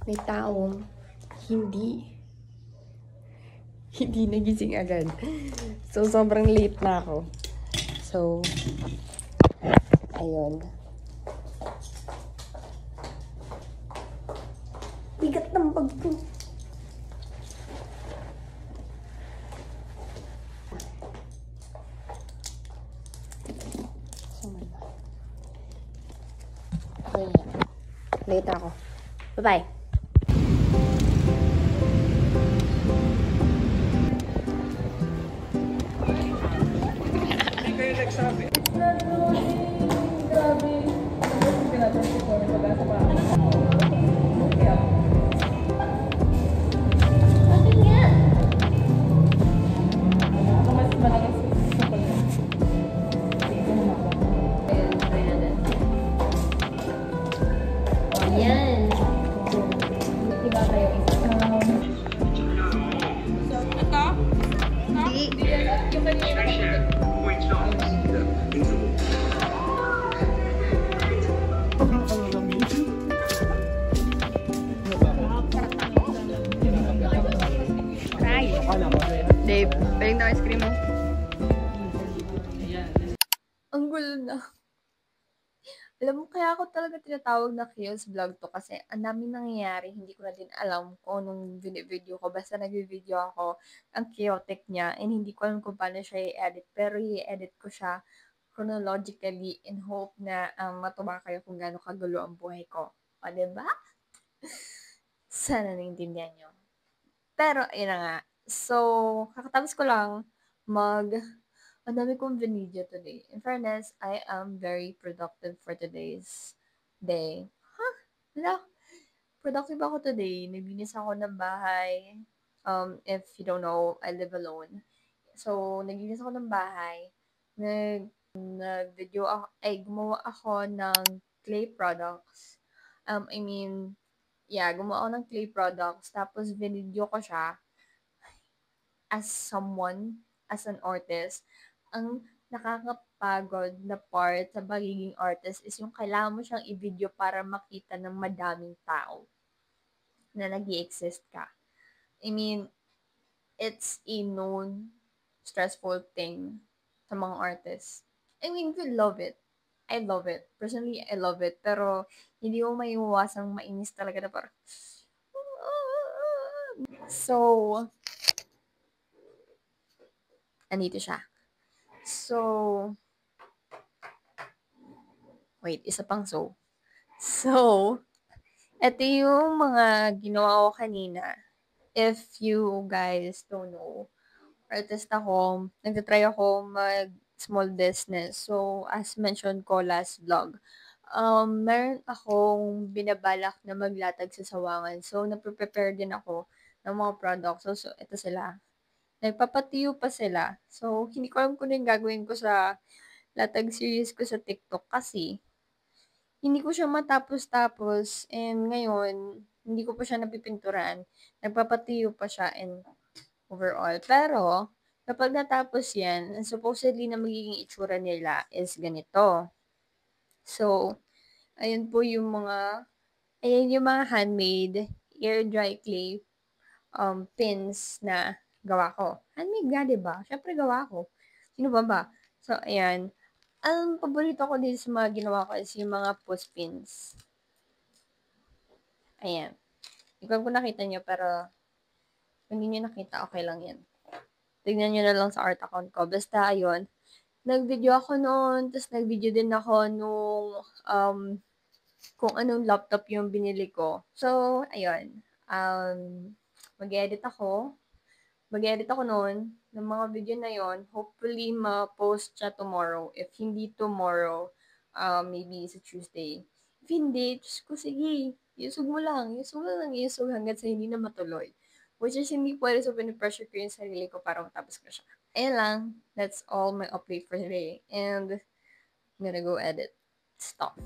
may taong hindi hindi nagising agad. So, sobrang late na ako. So, ayun. Bigat ng bag ko. Okay. Late ako. Bye-bye. Hindi kayo nagsabi. Yan. Diba kayo isa? Ito? Hindi. Yung kanina Try. Dave, balik na ice cream mo. Ang gulo na. Alam mo, kaya ako talaga tinatawag na Chaos Vlog to kasi ang daming nangyayari. Hindi ko na din alam kung anong video ko. Basta nag-video ako. Ang chaotic niya and hindi ko alam kung paano siya i-edit. Pero i-edit ko siya chronologically in hope na matuwa kayo kung gaano kagulo ang buhay ko. O, diba? Sana naintindihan nyo. Pero, ayun na nga. So, kakatapos ko lang ang dami kong video today. In fairness, I am very productive for today's day. Wala. Productive ako today. Naglinis ako ng bahay. If you don't know, I live alone. So, naglinis ako ng bahay. Nag-video ako, gumawa ako ng clay products. Gumawa ako ng clay products. Tapos, video ko siya as an artist. Ang nakakapagod na part sa pagiging artist is yung kailangan mo siyang i-video para makita ng madaming tao na nag-i-exist ka. It's a known stressful thing sa mga artists. We love it. I love it. Personally, I love it. Pero, hindi mo maiiwasang mainis talaga na parang so, andito siya. So, wait, isa pang so. So, ito yung mga ginawa ko kanina. If you guys don't know, artist ako, nagtatry ako mag-small business. So, as mentioned ko last vlog, meron akong binabalak na maglatag sa Sawangan. So, nagpe-prepare din ako ng mga products. So, ito sila. Nagpapatiyo pa sila. So, hindi ko alam kung ano yung gagawin ko sa latag series ko sa TikTok kasi hindi ko siya matapos-tapos and ngayon, hindi ko pa siya napipinturan. Nagpapatiyo pa siya and overall. Pero, kapag natapos yan, supposedly na magiging itsura nila is ganito. So, ayan yung mga handmade air dry clay pins na gawa ko. Handmade nga, diba? Siyempre gawa ko. Sino ba? So, ayan. Ang paborito ko din sa mga ginawa ko is yung mga push pins. Ayan. Hindi ko nakita nyo, pero kung hindi nyo nakita, okay lang yan. Tignan nyo na lang sa art account ko. Basta, ayun. Nag-video ako noon, tapos nag-video din ako nung kung anong laptop yung binili ko. So, ayun. Mag-edit ako noon ng mga video na yon. Hopefully, ma-post siya tomorrow. If hindi tomorrow, maybe sa Tuesday. If hindi, Diyos ko, sige. Yusog mo lang hanggang sa hindi na matuloy. Which is, hindi pwede so pinipressure ko yung sarili ko para matapos ko siya. Ayun lang. That's all my update for today. And, I'm gonna go edit stuff.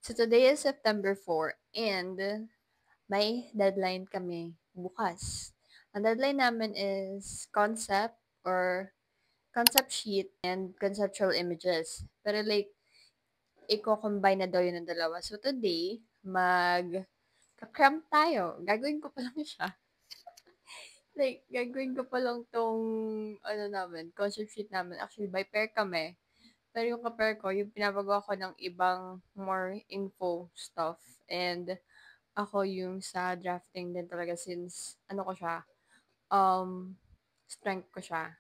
So, today is September 4 and may deadline kami bukas. Ang deadline namin is concept or concept sheet and conceptual images. Pero like, i-combine na daw yun ng dalawa. So today, cram tayo. Gagawin ko pa lang siya. Like, gagawin ko pa lang tong, concept sheet namin. Actually, by pair kami. Pero yung ka-pair ko, yung pinapagawa ko ng ibang more info stuff. And ako yung sa drafting din talaga since, strength ko siya.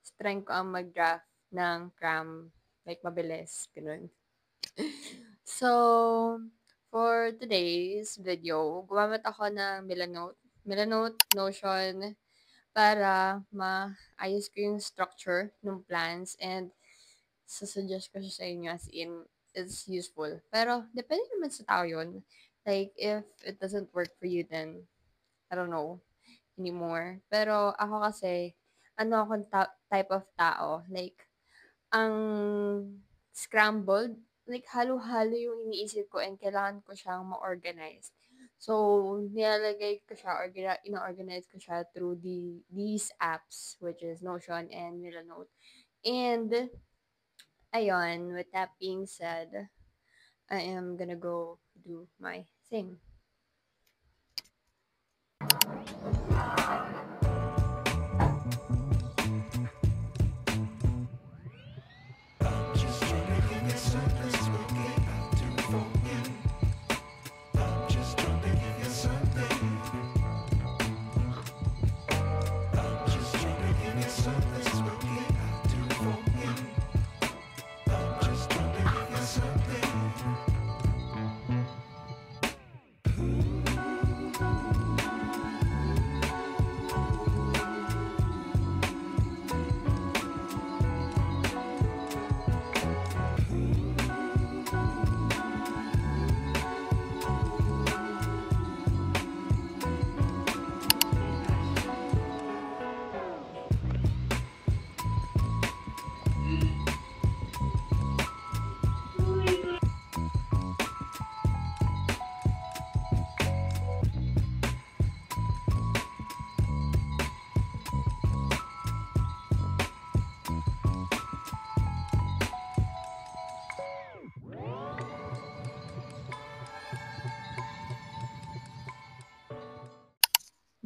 Strength ko ang mag-draft ng cram. Like, mabilis. Ganun. So, for today's video, gumamit ako ng Milanote, Notion, para maayos ko yung structure ng plans and sasuggest ko siya sa inyo as in, it's useful. Pero, depende naman sa tao yun. Like, if it doesn't work for you, then, I don't know, anymore. Pero, ako kasi, akong type of tao. Like, ang scrambled, like, halo-halo yung iniisip ko and kailangan ko siyang ma-organize. So, nilalagay ko siya or ina-organize ko siya through these apps, which is Notion and Milanote. And, ayun, with that being said, I am gonna go do my thing.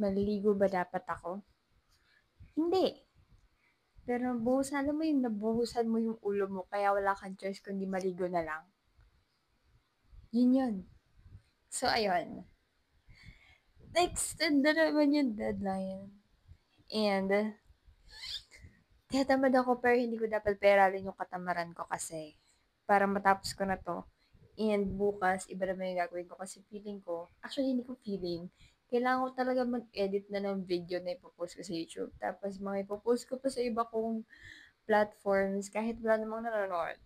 Maliligo ba dapat ako? Hindi. Pero alam mo yung nabuhusan mo yung ulo mo, kaya wala kang choice kundi maligo na lang. Yun yun. So, ayun. Extend na naman yung deadline. And, tiyatamad ako pero hindi ko dapat peralin yung katamaran ko kasi para matapos ko na to. And bukas, iba naman yung gagawin ko kasi feeling ko, actually hindi ko feeling, kailangan ko talaga mag-edit na ng video na ipopost ko sa YouTube. Tapos mga ipopost ko pa sa iba kong platforms kahit wala namang nanonood.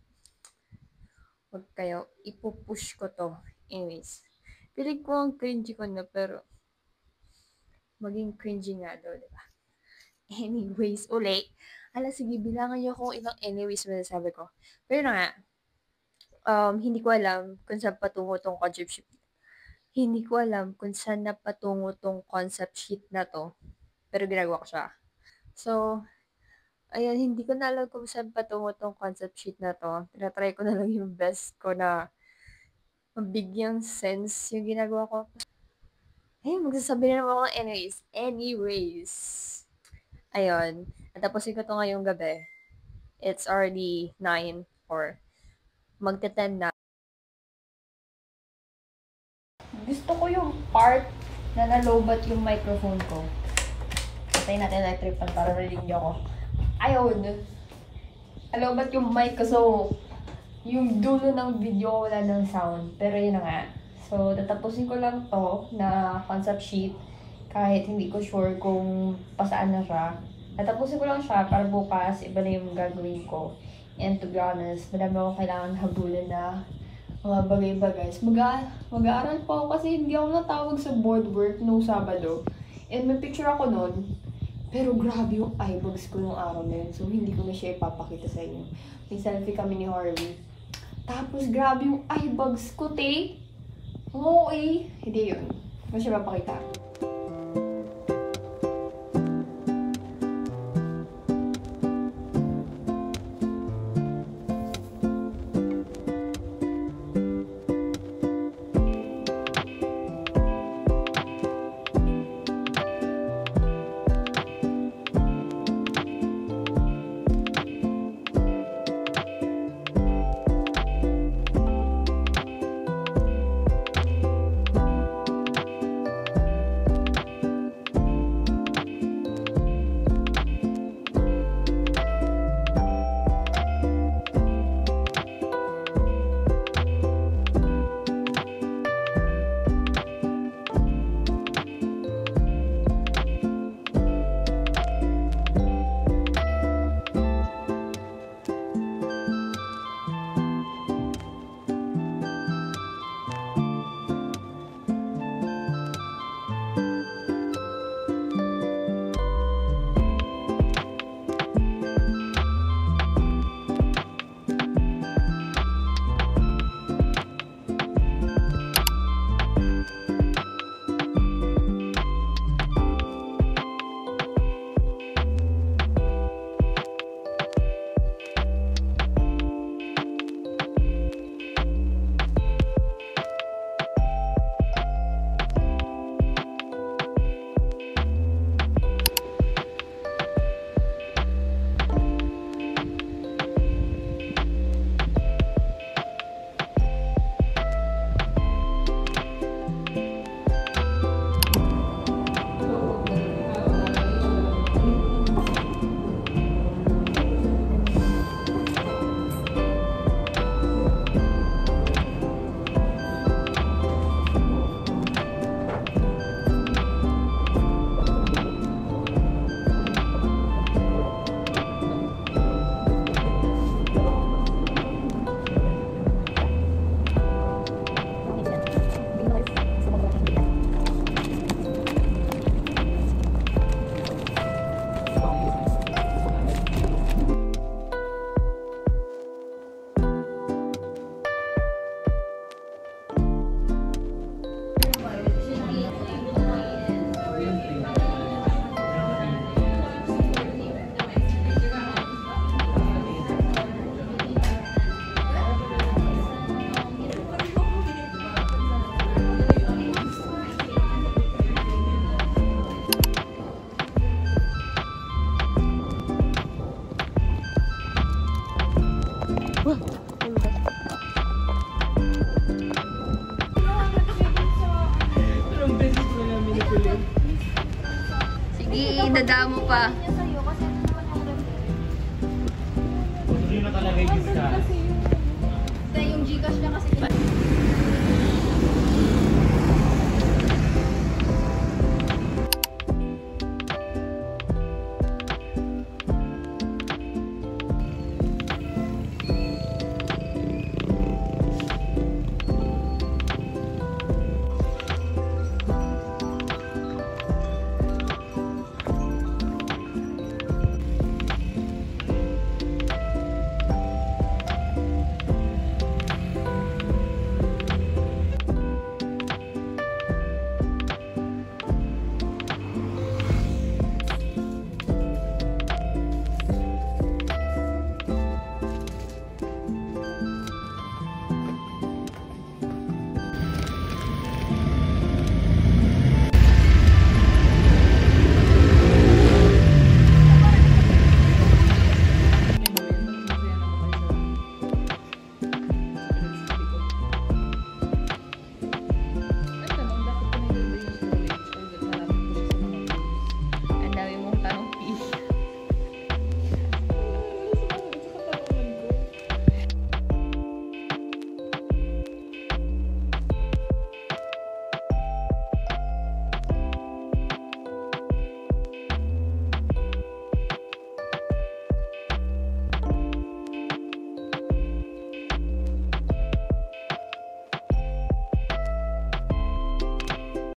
Huwag kayo, ipopush ko to. Anyways, feeling ko ang cringy ko na pero maging cringy nga daw, diba? Anyways, uli. Sige, bilangan niyo kung ilang anyways masasabi ko. Pero na nga, hindi ko alam kung saan patungo tong concept sheet. Hindi ko alam kung saan na patungo tong concept sheet na to. Pero ginagawa ko siya. So, ayun, hindi ko na alam kung saan patungo tong concept sheet na to. Tinatry ko na lang yung best ko na mabigyang sense yung ginagawa ko. Magsasabi na naman ako anyways. Ayun, natapusin ko to ngayong gabi. It's already 9 or magte-10 na. Gusto ko yung part na nalobat yung microphone ko. Patay natin electric fan para rinig niyo ako. Ayun. Nalobat yung mic ko, so yung dulo ng video wala ng sound. Pero yun na nga. So, tatapusin ko lang to na concept sheet kahit hindi ko sure kung pasaan na siya. Tatapusin ko lang siya para bukas iba na yung gagawin ko. And to be honest, madami akong kailangan habulin na mga bagay-bagay. Mag-aaral po ako kasi hindi ako natawag sa board work nung Sabado. And may picture ako nun. Pero grabe yung eyebags ko nung araw na yun. So, hindi ko na siya ipapakita sa inyo. May selfie kami ni Harvey. Tapos, grabe yung eyebags ko, te. Oo, eh. Hindi yun. Hindi ko siya papakita. Idadamo pa. Niya sa'yo kasi ano naman yung ref. Gusto nyo nakalagay yung sa Kasi yung Gcash niya kasi